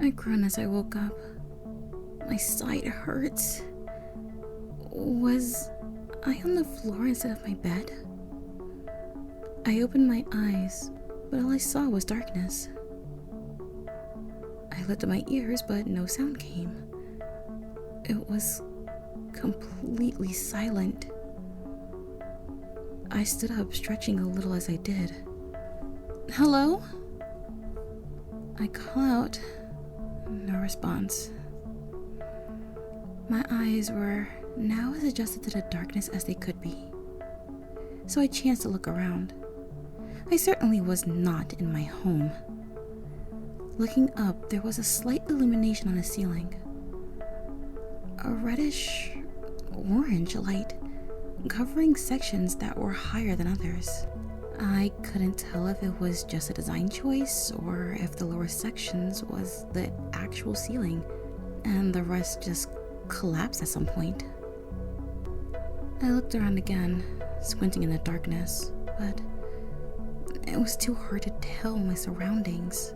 I groaned as I woke up. My side hurts. Was I on the floor instead of my bed? I opened my eyes, but all I saw was darkness. I lifted my ears, but no sound came. It was completely silent. I stood up, stretching a little as I did. Hello? I call out. No response. My eyes were now as adjusted to the darkness as they could be, so I chanced to look around. I certainly was not in my home. Looking up, there was a slight illumination on the ceiling. A reddish orange light covering sections that were higher than others. I couldn't tell if it was just a design choice or if the lower sections was the actual ceiling and the rest just collapsed at some point. I looked around again, squinting in the darkness, but it was too hard to tell my surroundings.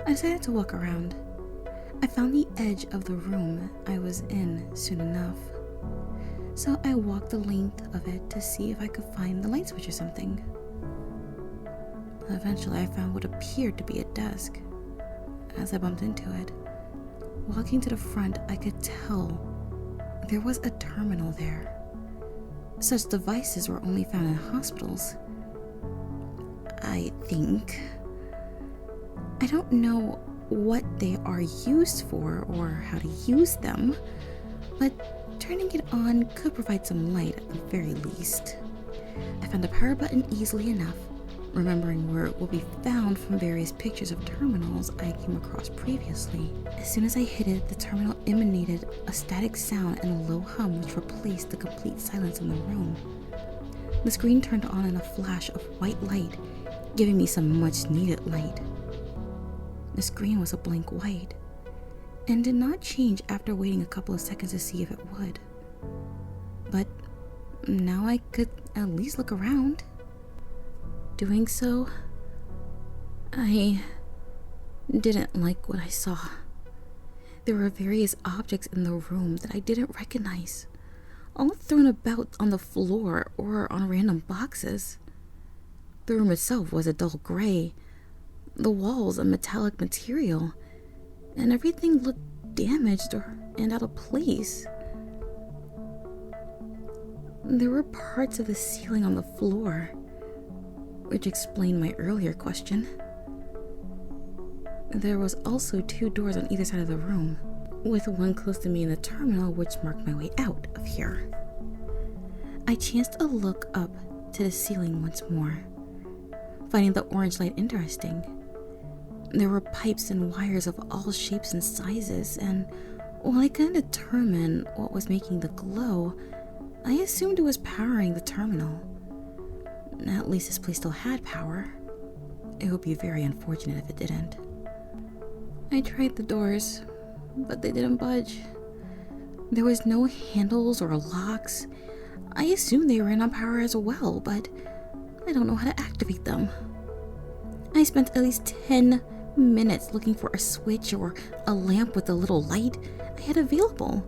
I decided to walk around. I found the edge of the room I was in soon enough, so I walked the length of it to see if I could find the light switch or something. Eventually, I found what appeared to be a desk. As I bumped into it, walking to the front, I could tell there was a terminal there. Such devices were only found in hospitals, I think. I don't know what they are used for or how to use them, but turning it on could provide some light at the very least. I found the power button easily enough, remembering where it will be found from various pictures of terminals I came across previously. As soon as I hit it, the terminal emanated a static sound and a low hum which replaced the complete silence in the room. The screen turned on in a flash of white light, giving me some much needed light. The screen was a blank white, and did not change after waiting a couple of seconds to see if it would. But now I could at least look around. Doing so, I didn't like what I saw. There were various objects in the room that I didn't recognize, all thrown about on the floor or on random boxes. The room itself was a dull gray, the walls a metallic material, and everything looked damaged and out of place. There were parts of the ceiling on the floor, which explained my earlier question. There was also 2 doors on either side of the room, with one close to me in the terminal which marked my way out of here. I chanced a look up to the ceiling once more, finding the orange light interesting. There were pipes and wires of all shapes and sizes, and while I couldn't determine what was making the glow, I assumed it was powering the terminal. At least this place still had power. It would be very unfortunate if it didn't. I tried the doors, but they didn't budge. There was no handles or locks. I assumed they ran on power as well, but I don't know how to activate them. I spent at least 10 minutes looking for a switch or a lamp with a little light I had available,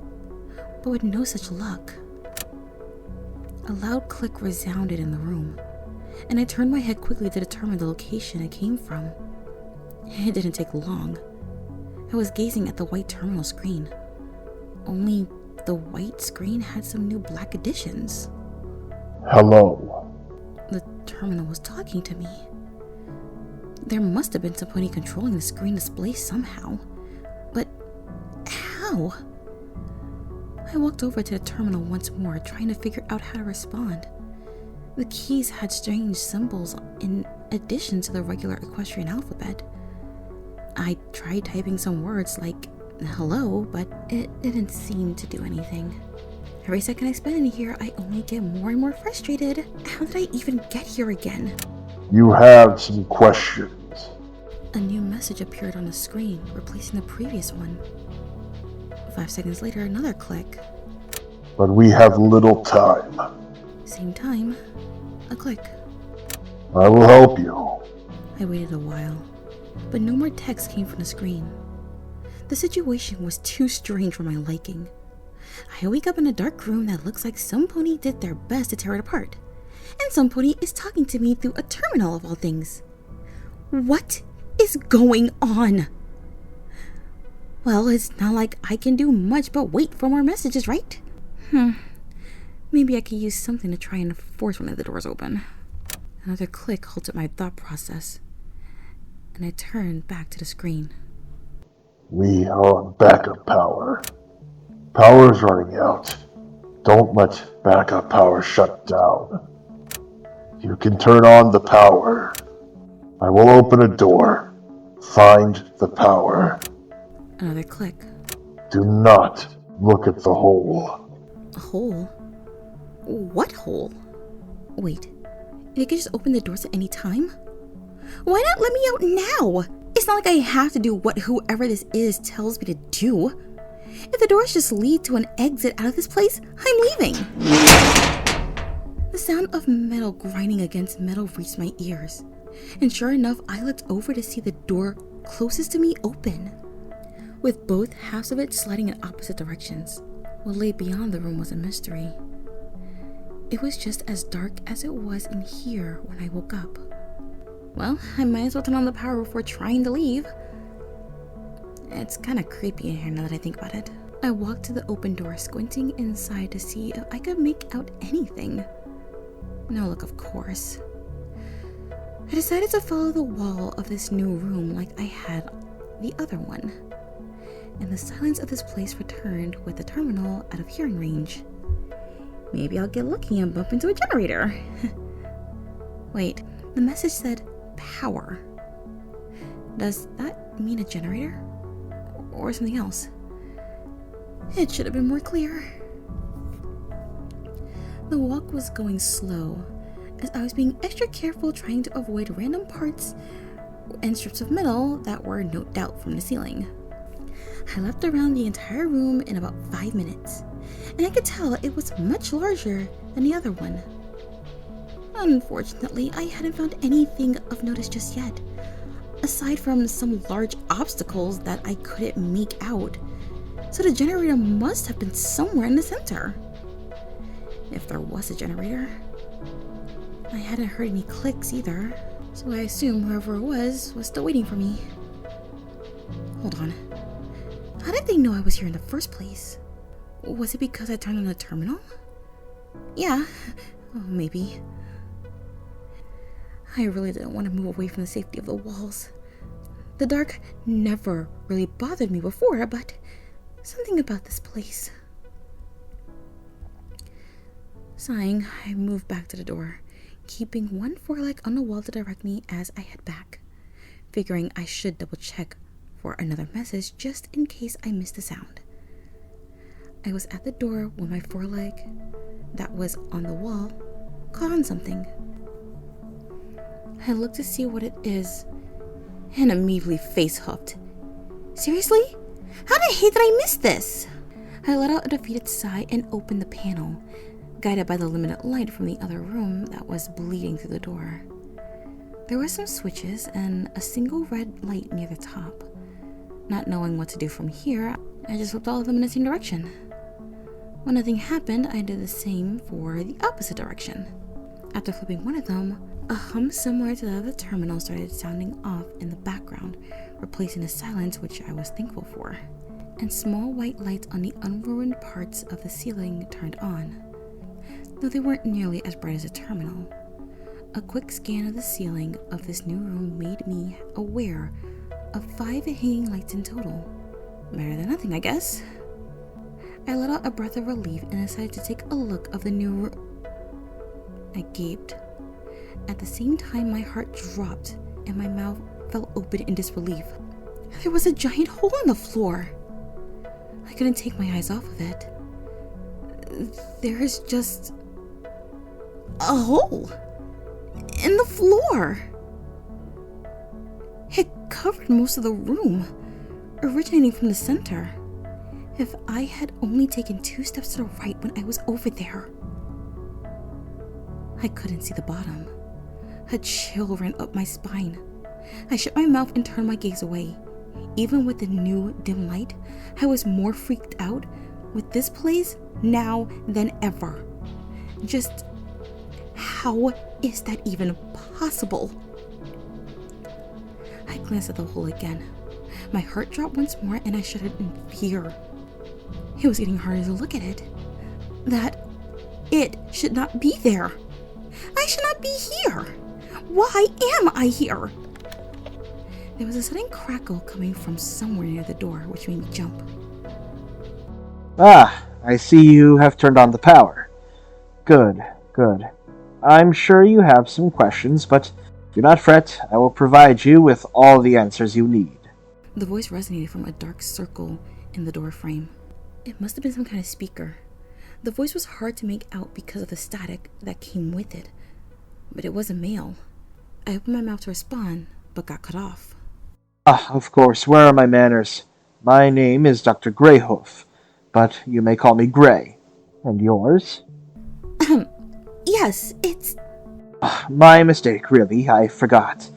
but with no such luck. A loud click resounded in the room, and I turned my head quickly to determine the location it came from. It didn't take long. I was gazing at the white terminal screen. Only the white screen had some new black additions. Hello. The terminal was talking to me. There must have been somebody controlling the screen display somehow. But how? I walked over to the terminal once more, trying to figure out how to respond. The keys had strange symbols in addition to the regular equestrian alphabet. I tried typing some words like hello, but it didn't seem to do anything. Every second I spend in here, I only get more and more frustrated. How did I even get here again? You have some questions. A new message appeared on the screen, replacing the previous one. 5 seconds later, another click. But we have little time. Same time, a click. I will help you. I waited a while, but no more text came from the screen. The situation was too strange for my liking. I wake up in a dark room that looks like some pony did their best to tear it apart. And some pony is talking to me through a terminal of all things. What is going on? Well, it's not like I can do much but wait for more messages, right? Maybe I could use something to try and force one of the doors open. Another click halted my thought process, and I turned back to the screen. We are on backup power. Power's running out. Don't let backup power shut down. You can turn on the power. I will open a door. Find the power. Another click. Do not look at the hole. A hole? What hole? Wait, they could just open the doors at any time? Why not let me out now? It's not like I have to do what whoever this is tells me to do. If the doors just lead to an exit out of this place, I'm leaving. The sound of metal grinding against metal reached my ears, and sure enough, I looked over to see the door closest to me open, with both halves of it sliding in opposite directions. What lay beyond the room was a mystery. It was just as dark as it was in here when I woke up. Well, I might as well turn on the power before trying to leave. It's kind of creepy in here now that I think about it. I walked to the open door, squinting inside to see if I could make out anything. No luck, of course. I decided to follow the wall of this new room like I had the other one, and the silence of this place returned with the terminal out of hearing range. Maybe I'll get lucky and bump into a generator. Wait, the message said power. Does that mean a generator? Or something else? It should have been more clear. The walk was going slow, as I was being extra careful trying to avoid random parts and strips of metal that were no doubt from the ceiling. I left around the entire room in about 5 minutes, and I could tell it was much larger than the other one. Unfortunately, I hadn't found anything of notice just yet, aside from some large obstacles that I couldn't make out, so the generator must have been somewhere in the center. If there was a generator. I hadn't heard any clicks either, so I assume whoever it was still waiting for me. Hold on. How did they know I was here in the first place? Was it because I turned on the terminal? Yeah, maybe. I really didn't want to move away from the safety of the walls. The dark never really bothered me before, but something about this place. Sighing, I moved back to the door, keeping one foreleg on the wall to direct me as I head back, figuring I should double check for another message just in case I missed the sound. I was at the door when my foreleg that was on the wall caught on something. I looked to see what it is and immediately face huffed. Seriously? How did I hate that I missed this? I let out a defeated sigh and opened the panel, guided by the limited light from the other room that was bleeding through the door. There were some switches and a single red light near the top. Not knowing what to do from here, I just flipped all of them in the same direction. When nothing happened, I did the same for the opposite direction. After flipping one of them, a hum similar to that of the terminal started sounding off in the background, replacing the silence which I was thankful for. And small white lights on the unruined parts of the ceiling turned on, though they weren't nearly as bright as a terminal. A quick scan of the ceiling of this new room made me aware of 5 hanging lights in total. Better than nothing, I guess. I let out a breath of relief and decided to take a look of the new room. I gaped. At the same time, my heart dropped and my mouth fell open in disbelief. There was a giant hole in the floor. I couldn't take my eyes off of it. There is just a hole in the floor. It covered most of the room, originating from the center. If I had only taken 2 steps to the right when I was over there. I couldn't see the bottom. A chill ran up my spine. I shut my mouth and turned my gaze away, Even with the new dim light, I was more freaked out with this place now than ever. Just how is that even possible? I glanced at the hole again. My heart dropped once more and I shuddered in fear. It was getting harder to look at it. That it should not be there. I should not be here. Why am I here? There was a sudden crackle coming from somewhere near the door, which made me jump. Ah, I see you have turned on the power. Good, good. I'm sure you have some questions, but do not fret. I will provide you with all the answers you need. The voice resonated from a dark circle in the door frame. It must have been some kind of speaker. The voice was hard to make out because of the static that came with it, but it was a male. I opened my mouth to respond, but got cut off. Ah, of course, where are my manners? My name is Dr. Greyhoof, but you may call me Grey. And yours? Yes, it's... My mistake, really. I forgot.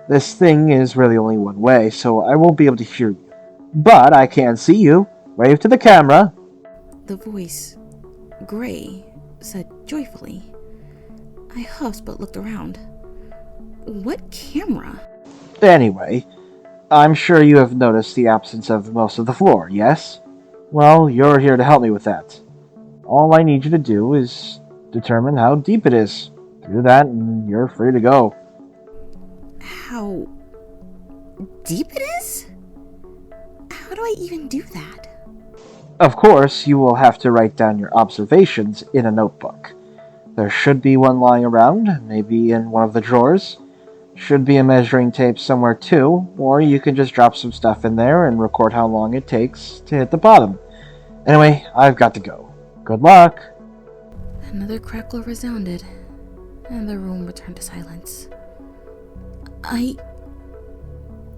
This thing is really only one way, so I won't be able to hear you. But I can see you. Wave to the camera. The voice, Grey, said joyfully. I huffed but looked around. What camera? Anyway, I'm sure you have noticed the absence of most of the floor, yes? Well, you're here to help me with that. All I need you to do is determine how deep it is. Do that and you're free to go. How deep it is? How do I even do that? Of course, you will have to write down your observations in a notebook. There should be one lying around, maybe in one of the drawers. Should be a measuring tape somewhere too, or you can just drop some stuff in there and record how long it takes to hit the bottom. Anyway, I've got to go. Good luck! Another crackle resounded, and the room returned to silence.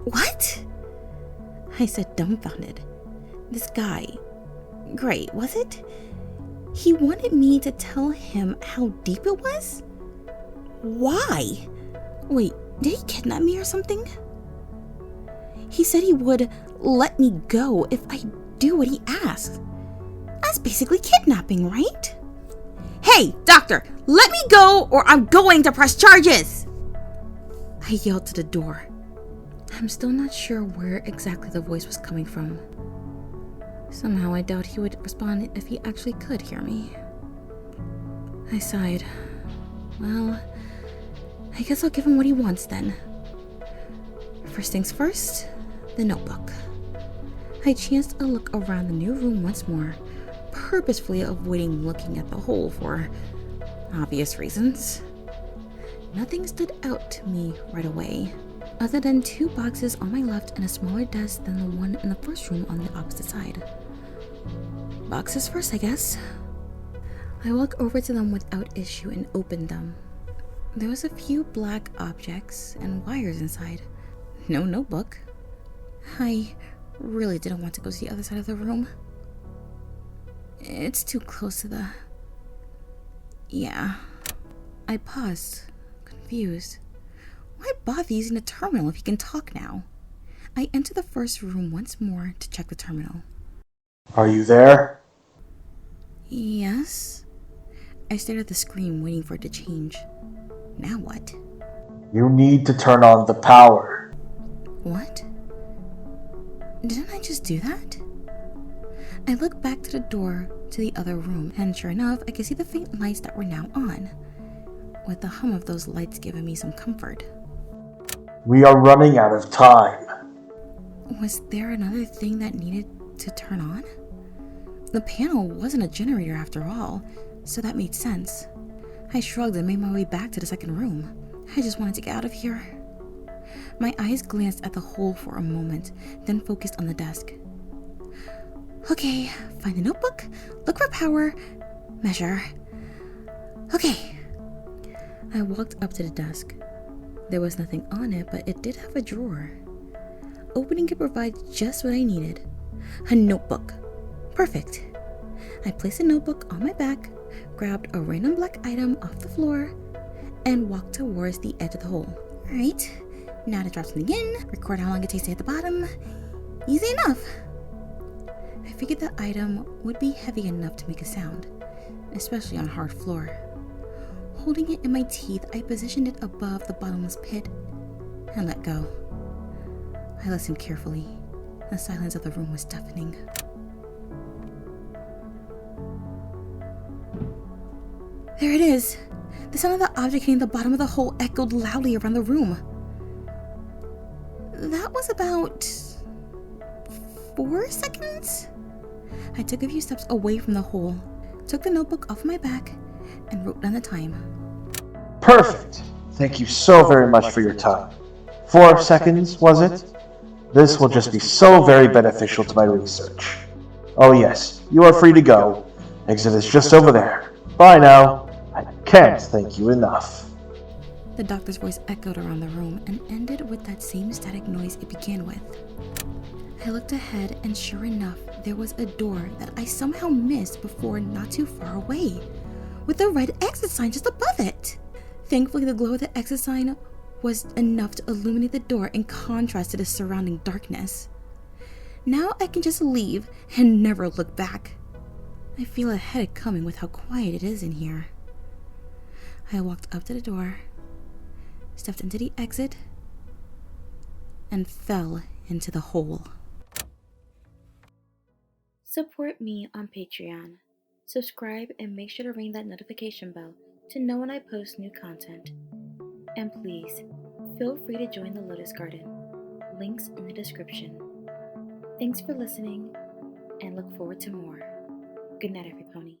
What? I said, dumbfounded. This guy, Grey, was it? He wanted me to tell him how deep it was? Why? Wait, did he kidnap me or something? He said he would let me go if I do what he asked. That's basically kidnapping, right? Hey, doctor, let me go or I'm going to press charges! I yelled to the door. I'm still not sure where exactly the voice was coming from. Somehow I doubt he would respond if he actually could hear me. I sighed. Well, I guess I'll give him what he wants then. First things first, the notebook. I chanced a look around the new room once more, purposefully avoiding looking at the hole for obvious reasons. Nothing stood out to me right away, other than 2 boxes on my left and a smaller desk than the one in the first room on the opposite side. Boxes first, I guess. I walked over to them without issue and opened them. There was a few black objects and wires inside. No notebook. I really didn't want to go to the other side of the room. It's too close to the... Yeah. I paused, confused. Why bother using the terminal if he can talk now? I entered the first room once more to check the terminal. Are you there? Yes. I stared at the screen waiting for it to change. Now what? You need to turn on the power. What? Didn't I just do that? I looked back to the door to the other room, and sure enough, I could see the faint lights that were now on, with the hum of those lights giving me some comfort. We are running out of time. Was there another thing that needed to turn on? The panel wasn't a generator after all, so that made sense. I shrugged and made my way back to the second room. I just wanted to get out of here. My eyes glanced at the hole for a moment, then focused on the desk. Okay, find the notebook, look for power, measure. Okay. I walked up to the desk. There was nothing on it, but it did have a drawer. Opening it provided just what I needed. A notebook. Perfect. I placed the notebook on my back, grabbed a random black item off the floor, and walked towards the edge of the hole. Alright, now to drop something in, record how long it takes to hit the bottom, Easy enough. I figured the item would be heavy enough to make a sound, especially on hard floor. Holding it in my teeth, I positioned it above the bottomless pit and let go. I listened carefully. The silence of the room was deafening. There it is! The sound of the object hitting the bottom of the hole echoed loudly around the room. That was about 4 seconds? I took a few steps away from the hole, took the notebook off my back, and wrote down the time. Perfect! Thank you so very much for your time. 4 seconds, was it? This will just be so very beneficial to my research. Oh yes, you are free to go. Exit is just over there. Bye now. I can't thank you enough. The doctor's voice echoed around the room and ended with that same static noise it began with. I looked ahead, and sure enough, there was a door that I somehow missed before not too far away, with a red exit sign just above it. Thankfully, the glow of the exit sign was enough to illuminate the door in contrast to the surrounding darkness. Now I can just leave and never look back. I feel a headache coming with how quiet it is in here. I walked up to the door, stepped into the exit, and fell into the hole. Support me on Patreon. Subscribe and make sure to ring that notification bell to know when I post new content. And please, feel free to join the Lotus Garden. Links in the description. Thanks for listening, and look forward to more. Good night, every pony.